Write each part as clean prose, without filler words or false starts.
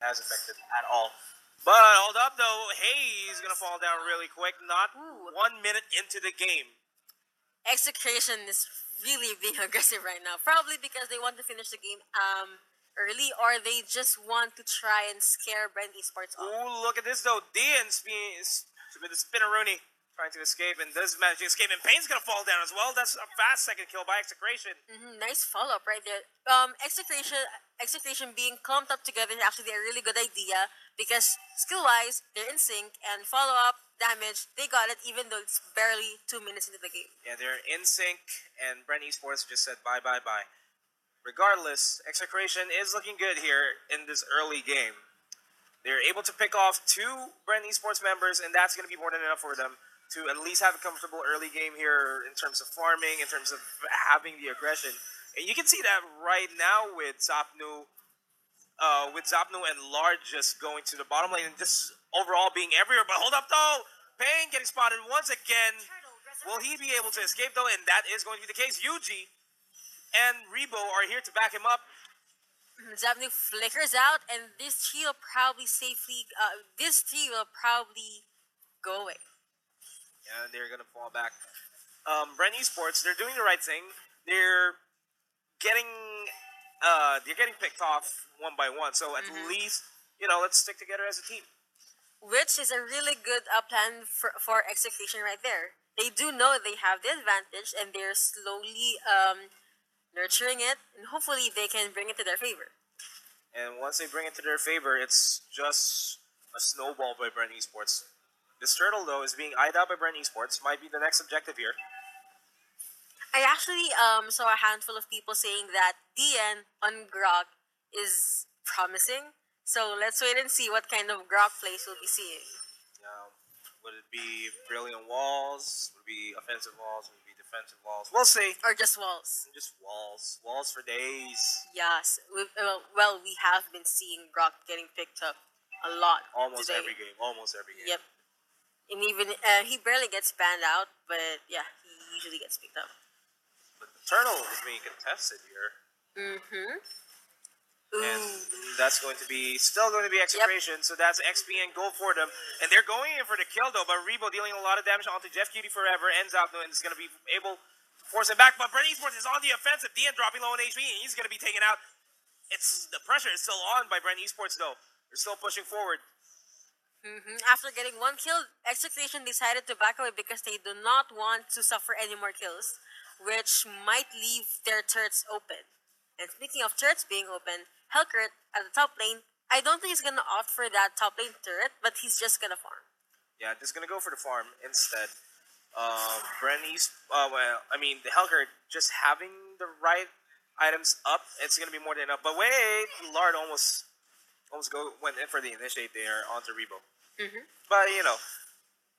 as effective at all. But hold up though, Hayes gonna fall down really quick. Not 1 minute into the game. Execration is really being aggressive right now. Probably because they want to finish the game early, or they just want to try and scare Bren Esports off. Ooh, look at this though. Dian with the spinneroonie trying to escape, and does manage to escape, and Payne's gonna fall down as well. That's a fast second kill by Execration. Nice follow up right there. Execration being clumped up together is actually a really good idea because skill wise they're in sync, and follow up damage they got it even though it's barely 2 minutes into the game. Yeah, they're in sync, and Bren Esports just said bye bye bye. Regardless, Execration is looking good here in this early game. They're able to pick off 2 Bren Esports members, and that's going to be more than enough for them to at least have a comfortable early game here in terms of farming, in terms of having the aggression. And you can see that right now with Zapnu and Lard just going to the bottom lane and just overall being everywhere. But hold up though, Payne getting spotted once again. Will he be able to escape though? And that is going to be the case. Yuji and Rebo are here to back him up. Zapnu flickers out, and this tree will probably go away. Yeah, they're gonna fall back. Bren Esports, they're doing the right thing. They're getting picked off one by one. So at least, let's stick together as a team. Which is a really good plan for Execution right there. They do know they have the advantage, and they're slowly nurturing it, and hopefully they can bring it to their favor. And once they bring it to their favor, it's just a snowball by Bren Esports. This turtle, though, is being eyed out by Bren Esports. Might be the next objective here. I actually saw a handful of people saying that DN on Grok is promising. So let's wait and see what kind of Grok plays we'll be seeing. Would it be brilliant walls? Would it be offensive walls? Would it be defensive walls? We'll see. Or just walls. Just walls. Walls for days. Yes. We have been seeing Grok getting picked up a lot Almost today. every game. Almost every game. Yep. And even he barely gets banned out, but yeah, he usually gets picked up. But the turtle is being contested here. And that's still going to be Execration, so that's XP and gold for them. And they're going in for the kill though, but Rebo dealing a lot of damage onto Jeff Cutie forever, ends out and is going to be able to force him back. But Bren Esports is on the offensive, Dian dropping low on HP, and he's going to be taken out. The pressure is still on by Bren Esports though. They're still pushing forward. After getting 1 kill, Execution decided to back away because they do not want to suffer any more kills, which might leave their turrets open. And speaking of turrets being open, Hellkurt at the top lane, I don't think he's gonna opt for that top lane turret, but he's just gonna farm. Yeah, just gonna go for the farm instead. The Hellkurt just having the right items up, it's gonna be more than enough. But wait, Lard almost went in for the initiate there onto Rebo. But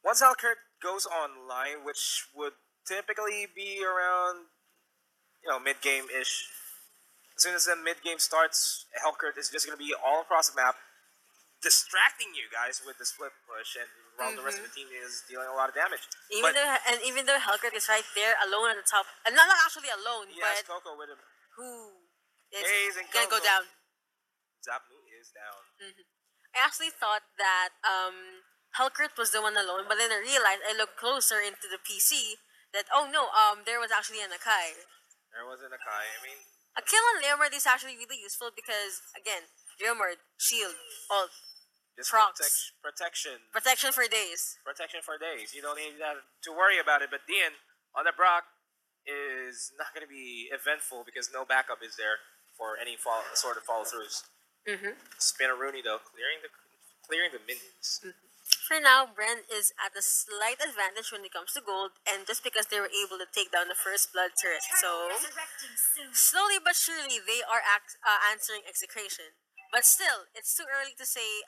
once Hellkurt goes online, which would typically be around mid game ish. As soon as the mid-game starts, Hellkurt is just going to be all across the map, distracting you guys with the split push, and while the rest of the team is dealing a lot of damage. Even though Hellkurt is right there, alone at the top, and not actually alone, he but has Coco with him. Who is going to go down. Zapnu is down. I actually thought that Hellkurt was the one alone, but then I realized, I looked closer into the PC, that, oh no, there was actually an Akai. There was an Akai, a kill on Leomord is actually really useful because, again, Leomord, shield, ult, just procs. Protection. Protection for days. Protection for days. You don't need to worry about it. But Dian on the Brock is not going to be eventful because no backup is there for any sort of follow-throughs. Spinneroonie, though, clearing the minions. For now, Bren is at a slight advantage when it comes to gold, and just because they were able to take down the first blood turret. So, slowly but surely, they are answering Execration. But still, it's too early to say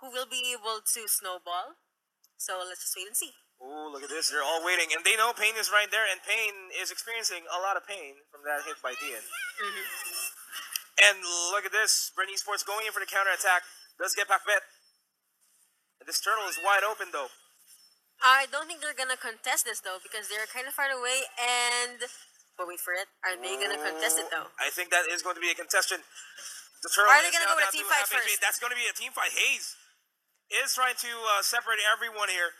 who will be able to snowball. So, let's just wait and see. Ooh, look at this. They're all waiting, and they know Payne is right there, and Payne is experiencing a lot of pain from that hit by Dian. And look at this. Bren Esports going in for the counterattack. Does get back bet. This turtle is wide open, though. I don't think they're gonna contest this, though, because they're kind of far away, but wait for it. Are they gonna contest it, though? I think that is going to be a contestation. The turtle Are they is gonna now go with down a team to fight half HP. first? That's going to be a team fight. Hayes is trying to separate everyone here.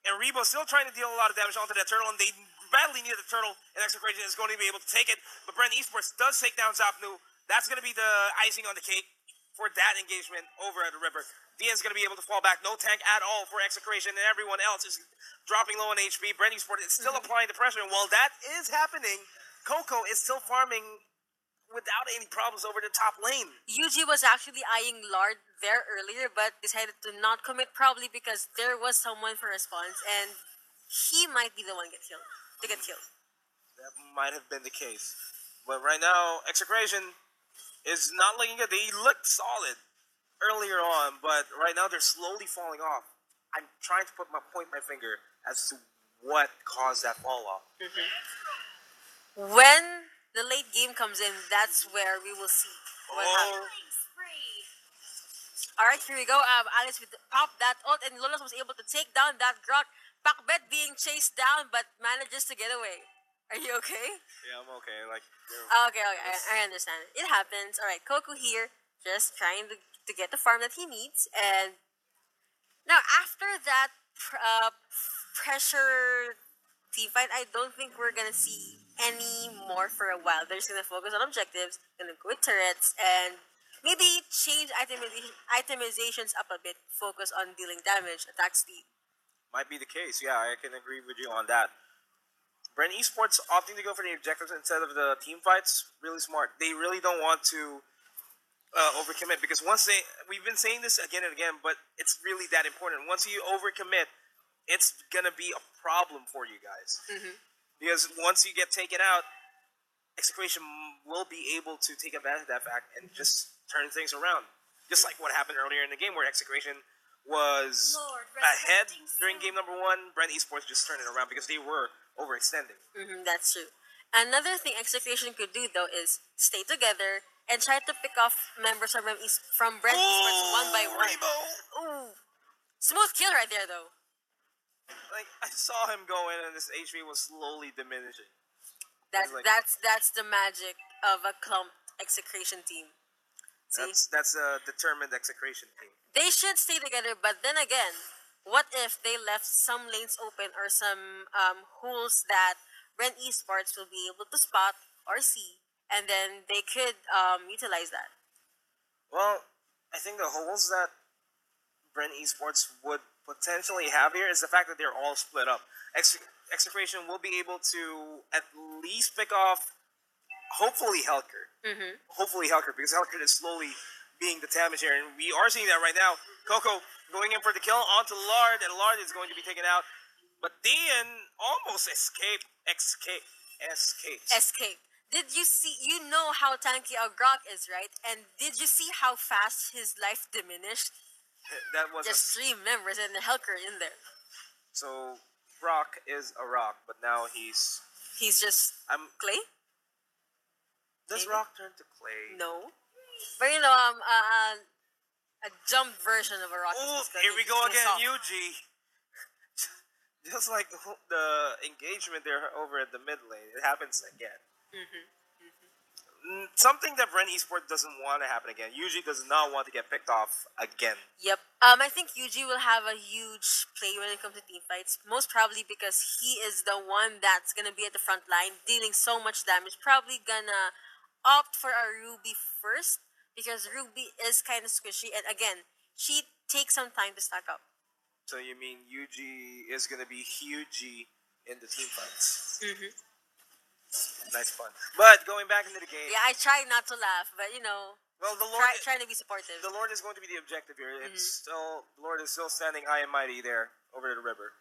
And Rebo still trying to deal a lot of damage onto that turtle, and they badly need the turtle, and Execration is going to be able to take it. But Bren Esports does take down Zapnu. That's going to be the icing on the cake for that engagement over at the river. Dian's going to be able to fall back. No tank at all for Execration, and everyone else is dropping low on HP. Bren Esports is still applying the pressure, and while that is happening, Coco is still farming without any problems over the top lane. Yuji was actually eyeing Lard there earlier, but decided to not commit, probably because there was someone for response, and he might be the one to get killed. That might have been the case. But right now, Execration is not looking good. They looked solid earlier on, but right now they're slowly falling off. I'm trying to point my finger as to what caused that fall off. When the late game comes in, that's where we will see what happens. Alright, here we go. Alice with pop that ult, and Lolas was able to take down that Grok. Pakbet being chased down, but manages to get away. Are you okay? Yeah, I'm okay. Like, Okay, I understand. It happens. Alright, Coco here, just trying to get the farm that he needs. And now, after that pressure team fight, I don't think we're gonna see any more for a while. They're just gonna focus on objectives, gonna go with turrets, and maybe change itemizations up a bit. Focus on dealing damage, attack speed. might be the case. Yeah, I can agree with you on that. Bren Esports opting to go for the objectives instead of the team fights, really smart. They really don't want to overcommit because we've been saying this again and again, but it's really that important. Once you overcommit, it's gonna be a problem for you guys because once you get taken out, Execration will be able to take advantage of that fact and just turn things around. Just like what happened earlier in the game where Execration was ahead during game number 1, Bren Esports just turned it around because they were overextending. That's true. Another thing Execration could do though is stay together and try to pick off members from Bren Esports one by one. Rebo! Ooh, smooth kill right there though. Like, I saw him go in and his HP was slowly diminishing. That's the magic of a clump Execration team. See? That's a determined Execration team. They should stay together, but then again, what if they left some lanes open or some holes that Bren Esports will be able to spot or see, and then they could utilize that? Well, I think the holes that Bren Esports would potentially have here is the fact that they're all split up. Execration will be able to at least pick off, hopefully, Helker. Hopefully, Helker, because Helker is slowly being the damage here, and we are seeing that right now. Coco going in for the kill onto Lard, and Lard is going to be taken out. But Dian almost escaped. Escape. Did you see? You know how tanky a Grok is, right? And did you see how fast his life diminished? That was Just 3 members and the Helker in there. So Brock is a rock, but now he's just clay. Does Maybe? rock turn to clay? No, but you know, a jump version of a rock. Oh, here we go again, Yuji. Just like the engagement there over at the mid lane, it happens again. Something that Bren Esports doesn't want to happen again. Yuji does not want to get picked off again. Yep. I think Yuji will have a huge play when it comes to team fights. Most probably because he is the one that's gonna be at the front line, dealing so much damage. Probably gonna opt for a Ruby first because Ruby is kind of squishy, and again, she takes some time to stack up. So you mean Yuji is gonna be Hugie in the team fights? Nice fun. But going back into the game. Yeah, I try not to laugh, but you know, well, the Lord trying to be supportive. The Lord is going to be the objective here. It's still the Lord is still standing high and mighty there over the river.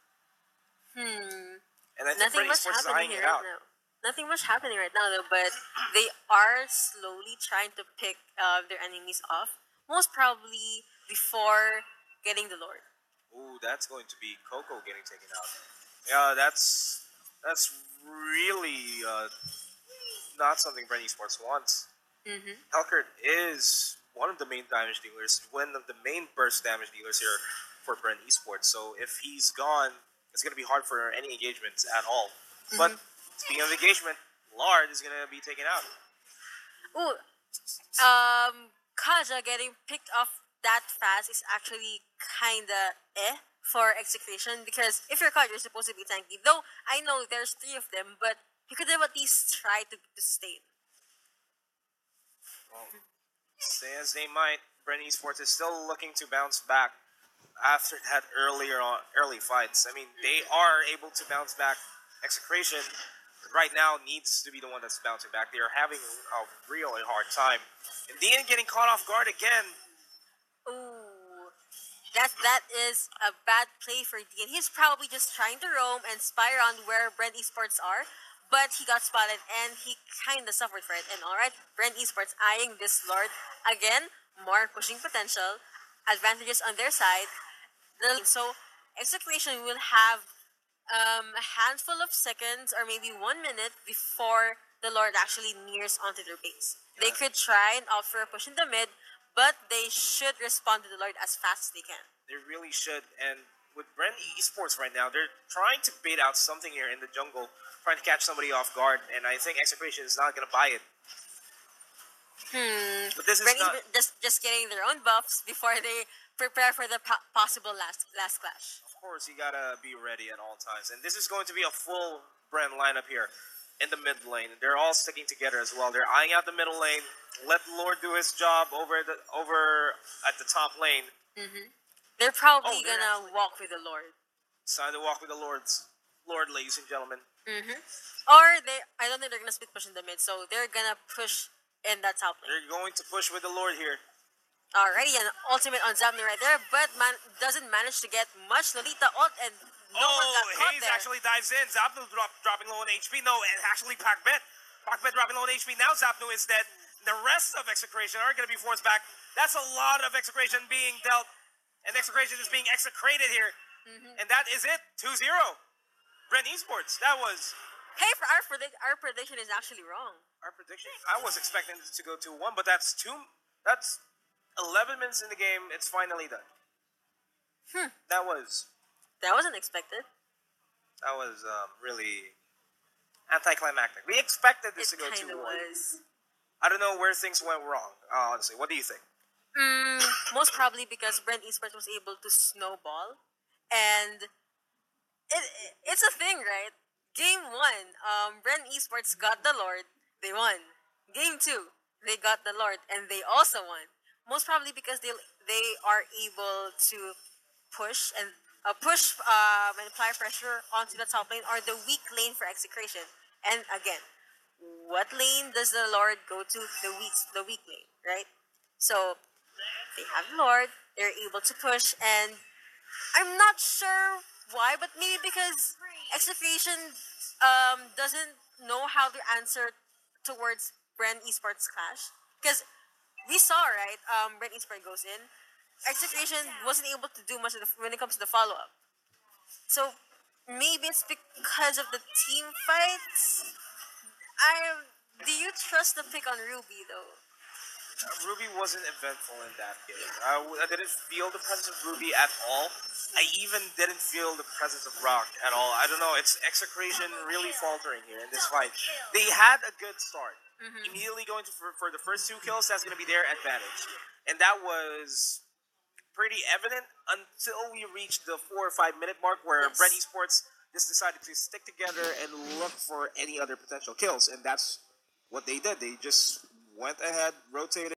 And I think Nothing Bren much Esports is happening eyeing here it out. right now. Nothing much happening right now though, but they are slowly trying to pick their enemies off. Most probably before getting the Lord. Ooh, that's going to be Coco getting taken out. Yeah, that's really not something Bren Esports wants. Helkert is one of the main damage dealers, one of the main burst damage dealers here for Bren Esports. So if he's gone, it's going to be hard for any engagements at all. But speaking of engagement, Lard is going to be taken out. Ooh, Kaja getting picked off that fast is actually kinda for Execration, because if you're Kaja, you're supposed to be tanky. Though I know there's three of them, but you could have at least tried to sustain. Well, say as they might, Bren Esports is still looking to bounce back after that early fights. I mean, they are able to bounce back. Execration right now needs to be the one that's bouncing back. They are having a really hard time. And Dean getting caught off guard again. Ooh. That is a bad play for Dean. He's probably just trying to roam and spy around where Bren Esports are, but he got spotted and he kinda suffered for it. And alright, Bren Esports eyeing this Lord again, more pushing potential, advantages on their side. So Execration will have a handful of seconds or maybe 1 minute before the Lord actually nears onto their base. They could try and opt for a push in the mid, but they should respond to the Lord as fast as they can. They really should. And with Bren Esports right now, they're trying to bait out something here in the jungle, trying to catch somebody off guard. And I think Execration is not going to buy it. But this is not... just getting their own buffs before they prepare for the possible last clash. Of course, you gotta be ready at all times. And this is going to be a full Bren lineup here in the mid lane. They're all sticking together as well. They're eyeing out the middle lane. Let Lord do his job over at the top lane. They're probably gonna walk with the Lord. Time to walk with the Lord, ladies and gentlemen. Or I don't think they're gonna split push in the mid, so they're gonna push in that top lane. They're going to push with the Lord here. Alrighty, an ultimate on Zapney right there, but doesn't manage to get much. Lolita ult and no one got caught Hayes there. actually dives in. Zapnu dropping low on HP. No, and actually Pakbet. Pakbet dropping low on HP. Now Zapnu is dead. The rest of Execration are going to be forced back. That's a lot of Execration being dealt. And Execration is being execrated here. And that is it. 2-0. Bren Esports. That was... Hey, for our prediction is actually wrong. Our prediction? I was expecting it to go 2-1, but that's 11 minutes in the game. It's finally done. That was unexpected. That was really anticlimactic. We expected this to go 2-1. It kind of was. I don't know where things went wrong, honestly. What do you think? Most probably because Bren Esports was able to snowball. And it's a thing, right? Game 1, Bren Esports got the Lord. They won. Game 2, they got the Lord. And they also won. Most probably because they are able to push and apply pressure onto the top lane or the weak lane for Execration. And again, what lane does the Lord go to? The weak lane, right? So they have the Lord. They're able to push, and I'm not sure why, but maybe because Execration doesn't know how to answer towards Bren Esports clash. Because we saw, right, Bren Esports goes in. Execration wasn't able to do much when it comes to the follow-up. So maybe it's because of the team fights. Do you trust the pick on Ruby, though? Ruby wasn't eventful in that game. I didn't feel the presence of Ruby at all. I even didn't feel the presence of Rock at all. I don't know, it's Execration really faltering here in this fight. They had a good start. Immediately going for the first 2 kills, that's going to be their advantage. And that was pretty evident until we reached the 4 or 5 minute mark where Bren Esports just decided to stick together and look for any other potential kills. And that's what they did. They just went ahead, rotated.